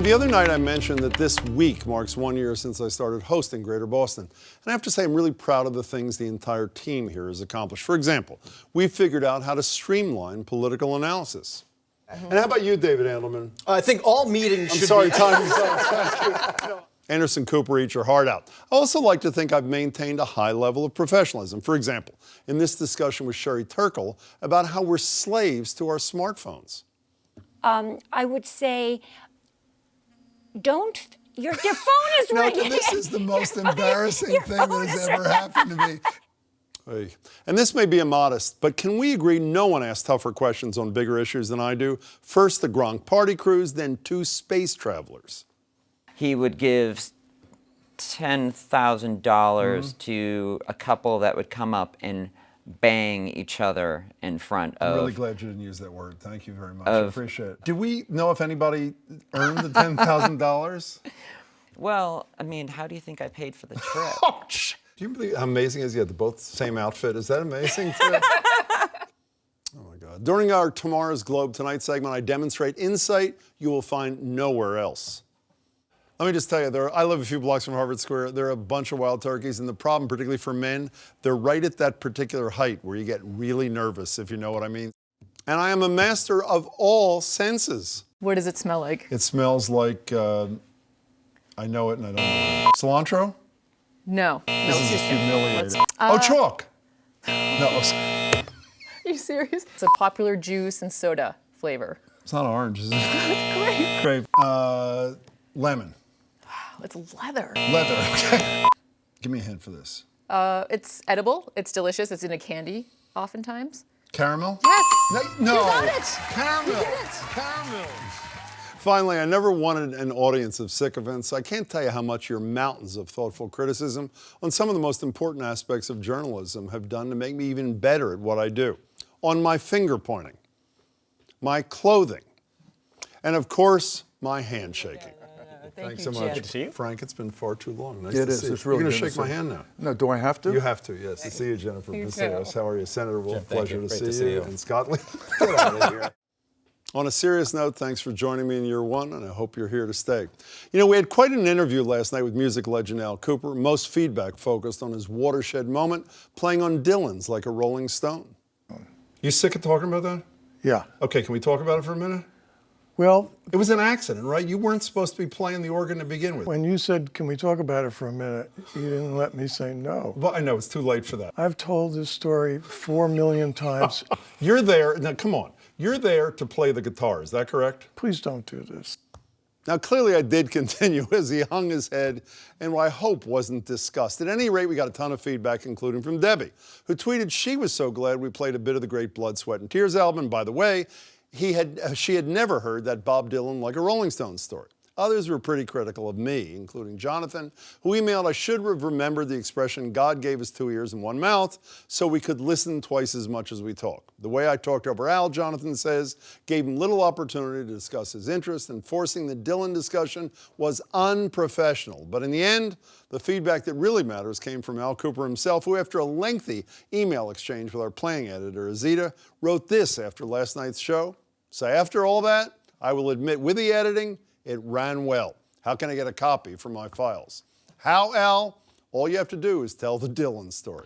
The other night I mentioned that this week marks 1 year since I started hosting Greater Boston. And I have to say I'm really proud of the things the entire team here has accomplished. For example, we've figured out how to streamline political analysis. And how about you, David Andelman? I think all meetings should sorry, be... time is up. Anderson Cooper eat your heart out. I also like to think I've maintained a high level of professionalism. For example, in this discussion with Sherry Turkle about how we're slaves to our smartphones. I would say, your phone is ringing. This is the most embarrassing thing that has ever happened to me. Hey. And this may be immodest, but can we agree no one asks tougher questions on bigger issues than I do? First the Gronk party cruise, then 2 space travelers. He would give $10,000 to a couple that would come up and bang each other in front of... I'm really glad you didn't use that word. Thank you very much. I appreciate it. Do we know if anybody earned the $10,000? Well, I mean, how do you think I paid for the trip? Oh, do you believe how amazing it is? You had both the same outfit. Is that amazing too? Oh my God. During our Tomorrow's Globe Tonight segment, I demonstrate insight you will find nowhere else. Let me just tell you, I live a few blocks from Harvard Square. There are a bunch of wild turkeys, and the problem, particularly for men, they're right at that particular height where you get really nervous, if you know what I mean. And I am a master of all senses. What does it smell like? It smells like, I know it and I don't know it. Cilantro? No. This is just humiliating. Chalk! No. Are you serious? It's a popular juice and soda flavor. It's not orange, is it? It's Grape. Lemon. It's leather. Leather, okay. Give me a hint for this. It's edible. It's delicious. It's in a candy, oftentimes. Caramel? Yes. No. You got it. Caramel. You did it. Caramel. Finally, I never wanted an audience of sycophants. I can't tell you how much your mountains of thoughtful criticism on some of the most important aspects of journalism have done to make me even better at what I do. On my finger pointing, my clothing, and of course, my handshaking. Thanks so much. Good to see you. Frank, it's been far too long. Nice It to is. see you. It's really You're good going to to shake my see you. hand now. No, do I have to? You have to, yes. To see you, Jennifer Pasillos. How are you? Senator Wolf, Jim, pleasure to Great see you. And Scotland. Get out of here. On a serious note, thanks for joining me in year 1, and I hope you're here to stay. You know, we had quite an interview last night with music legend Al Cooper. Most feedback focused on his watershed moment, playing on Dylan's Like a Rolling Stone. You sick of talking about that? Yeah. Okay, can we talk about it for a minute? Well, It was an accident, right? You weren't supposed to be playing the organ to begin with. when you said, can we talk about it for a minute, you didn't let me say no. Well, I know, it's too late for that. I've told this story 4 million times. You're there, now come on. You're there to play the guitar, is that correct? Please don't do this. Now, clearly I did continue as he hung his head, and what I hope wasn't discussed. At any rate, we got a ton of feedback, including from Debbie, who tweeted she was so glad we played a bit of the great Blood, Sweat, and Tears album. And by the way, she had never heard that Bob Dylan Like a Rolling Stones story. Others were pretty critical of me, including Jonathan, who emailed, I should have remembered the expression, God gave us 2 ears and 1 mouth, so we could listen twice as much as we talk. The way I talked over Al, Jonathan says, gave him little opportunity to discuss his interest, and forcing the Dylan discussion was unprofessional. But in the end, the feedback that really matters came from Al Cooper himself, who after a lengthy email exchange with our playing editor, Azita, wrote this after last night's show. So after all that, I will admit with the editing, it ran well. How can I get a copy for my files? How, Al? All you have to do is tell the Dylan story.